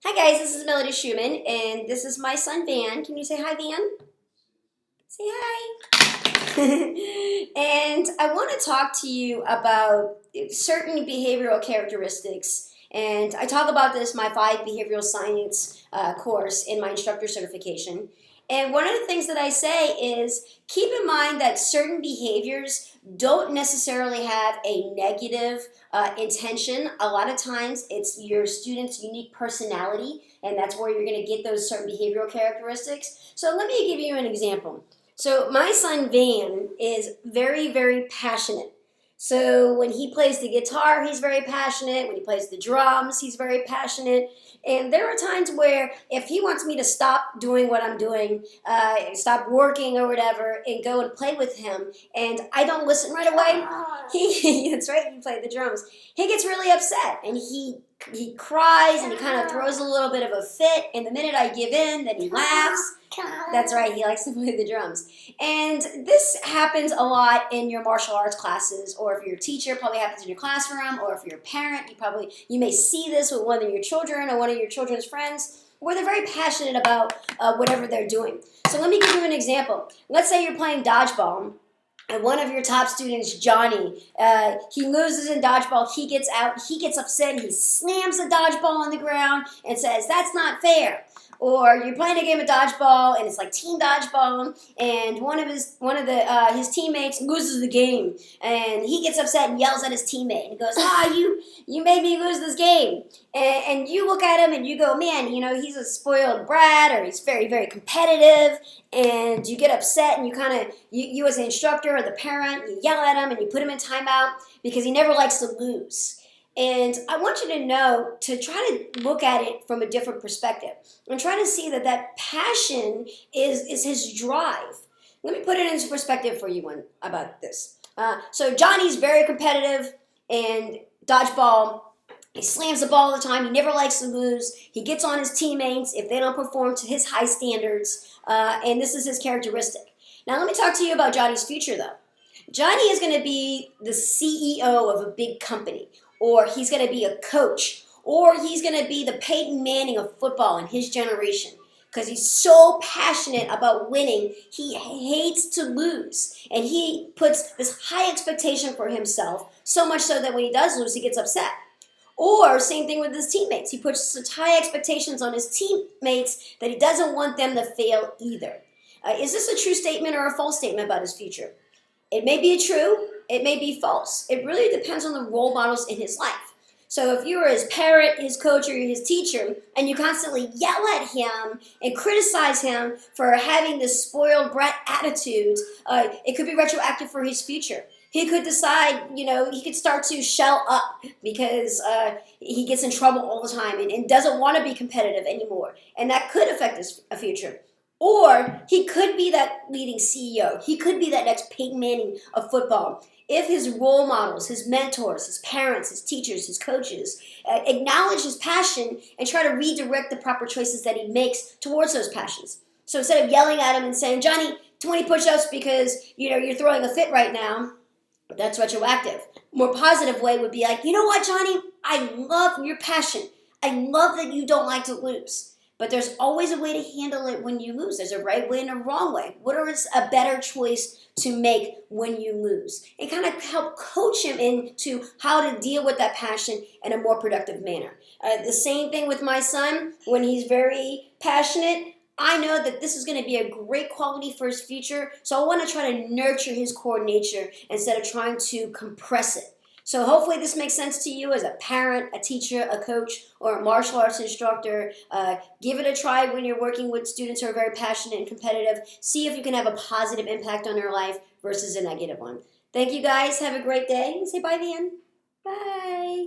Hi guys, this is Melody Shuman, and this is my son Van. Can you say hi, Van? Say hi. And I want to talk to you about certain behavioral characteristics. And I talk about this in my 5 behavioral science course in my instructor certification. And one of the things that I say is keep in mind that certain behaviors don't necessarily have a negative intention. A lot of times it's your student's unique personality, and that's where you're going to get those certain behavioral characteristics. So let me give you an example. So my son Van is very, very passionate. So when he plays the guitar, he's very passionate. When he plays the drums, he's very passionate. And there are times where if he wants me to stop doing what I'm doing, stop working or whatever, and go and play with him, and I don't listen right away, that's right, you play the drums. He gets really upset, and he cries, and he kind of throws a little bit of a fit, and the minute I give in, then he laughs. That's right, he likes to play the drums. And this happens a lot in your martial arts classes, or if you're a teacher, it probably happens in your classroom, or if you're a parent, you may see this with one of your children or one of your children's friends, where they're very passionate about whatever they're doing. So let me give you an example. Let's say you're playing dodgeball, and one of your top students, Johnny, he loses in dodgeball, he gets out, he gets upset, he slams the dodgeball on the ground and says, "That's not fair." Or you're playing a game of dodgeball, and it's like team dodgeball, and one of his teammates loses the game, and he gets upset and yells at his teammate and goes, you made me lose this game." And you look at him and you go, "Man, he's a spoiled brat, or he's very, very competitive," and you get upset, and you as an instructor or the parent, you yell at him and you put him in timeout because he never likes to lose. And I want you to know to try to look at it from a different perspective and try to see that passion is his drive. Let me put it into perspective for you about this. So Johnny's very competitive, and dodgeball, he slams the ball all the time. He never likes to lose. He gets on his teammates if they don't perform to his high standards, and this is his characteristic. Now let me talk to you about Johnny's future, though. Johnny is going to be the CEO of a big company, or he's going to be a coach, or he's going to be the Peyton Manning of football in his generation, because he's so passionate about winning. He hates to lose, and he puts this high expectation for himself, so much so that when he does lose, he gets upset. Or same thing with his teammates. He puts such high expectations on his teammates that he doesn't want them to fail either. Is this a true statement or a false statement about his future? It may be true, it may be false. It really depends on the role models in his life. So if you're his parent, his coach, or his teacher, and you constantly yell at him and criticize him for having this spoiled brat attitude, it could be retroactive for his future. He could decide, he could start to shell up because he gets in trouble all the time and doesn't want to be competitive anymore. And that could affect his future. Or he could be that leading CEO. He could be that next Peyton Manning of football. If his role models, his mentors, his parents, his teachers, his coaches acknowledge his passion and try to redirect the proper choices that he makes towards those passions. So instead of yelling at him and saying, "Johnny, 20 push-ups because you're throwing a fit right now," that's retroactive. A more positive way would be like, "You know what, Johnny? I love your passion. I love that you don't like to lose. But there's always a way to handle it when you lose. There's a right way and a wrong way. What is a better choice to make when you lose?" And kind of help coach him into how to deal with that passion in a more productive manner. The same thing with my son. When he's very passionate, I know that this is going to be a great quality for his future. So I want to try to nurture his core nature instead of trying to compress it. So hopefully this makes sense to you as a parent, a teacher, a coach, or a martial arts instructor. Give it a try when you're working with students who are very passionate and competitive. See if you can have a positive impact on their life versus a negative one. Thank you guys. Have a great day. Say bye, Van. Bye.